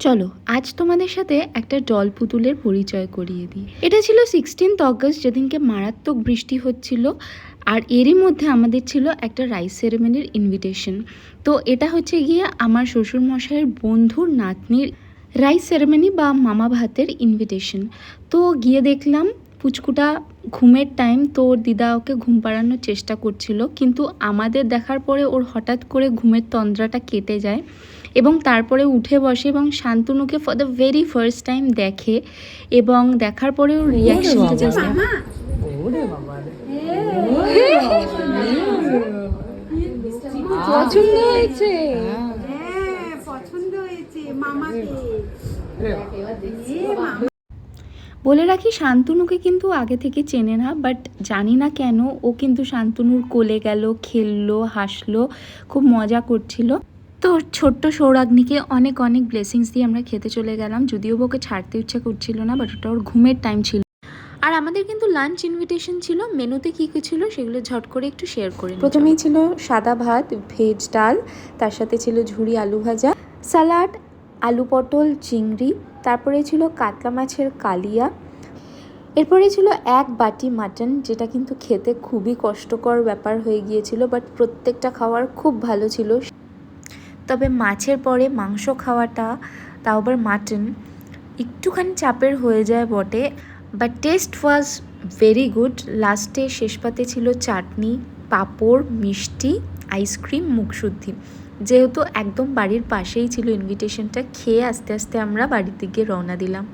চলো আজ তোমাদের সাথে একটা ডল পুতুলের পরিচয় করিয়ে দিই। এটা ছিল 16th অগস্ট, যেদিনকে মারাত্মক বৃষ্টি হচ্ছিল। আর এরই মধ্যে আমাদের ছিল একটা রাইস সেরেমনির ইনভিটেশন। তো এটা হচ্ছে গিয়ে আমার শ্বশুরমশাইয়ের বন্ধুর নাতনির রাইস সেরেমনি বা মামা ভাতের ইনভিটেশন। তো গিয়ে দেখলাম পুচকুটা ঘুমের টাইম, তো ওর দিদা ওকে ঘুম পাড়ানোর চেষ্টা করছিল, কিন্তু আমাদের দেখার পরে ওর হঠাৎ করে ঘুমের তন্দ্রাটা কেটে যায় এবং তারপরে উঠে বসে এবং শান্তনুকে for the very first time দেখে এবং দেখার পরে ওর রিয়াকশনটা জাস্ট পছন্দ হয়েছে। বলে রাখি, শান্তনুকে কিন্তু আগে থেকে চেনে না, বাট জানি না কেন ও কিন্তু শান্তনুর কোলে গেল, খেললো, হাসলো, খুব মজা করছিল। তো ছোট্ট সৌরাগ্নিকে অনেক অনেক ব্লেসিংস দিয়ে আমরা খেতে চলে গেলাম, যদিও ওকে ছাড়তে ইচ্ছা করছিল না, বাট ওটা ওর ঘুমের টাইম ছিল। আর আমাদের কিন্তু লাঞ্চ ইনভিটেশন ছিল। মেনুতে কী কী ছিল সেগুলো ঝট করে একটু শেয়ার করি। প্রথমেই ছিল সাদা ভাত, ভেজ ডাল, তার সাথে ছিল ঝুরি আলু ভাজা, স্যালাড, আলু পটল চিংড়ি, তারপরে ছিল কাতলা মাছের কালিয়া, এরপরে ছিল এক বাটি মাটন, যেটা কিন্তু খেতে খুবই কষ্টকর ব্যাপার হয়ে গিয়েছিল, বাট প্রত্যেকটা খাওয়ার খুব ভালো ছিল। তবে মাছের পরে মাংস খাওয়াটা, তাও আবার মাটন, একটুখানি চাপের হয়ে যায় বটে, but test was very good. লাস্টে শেষ পাতে ছিল চাটনি, পাঁপড়, মিষ্টি, আইসক্রিম, মুখশুদ্ধি। যেহেতু একদম বাড়ির পাশেই ছিল ইনভিটেশনটা, খেয়ে আস্তে আস্তে আমরা বাড়ির দিকে রওনা দিলাম।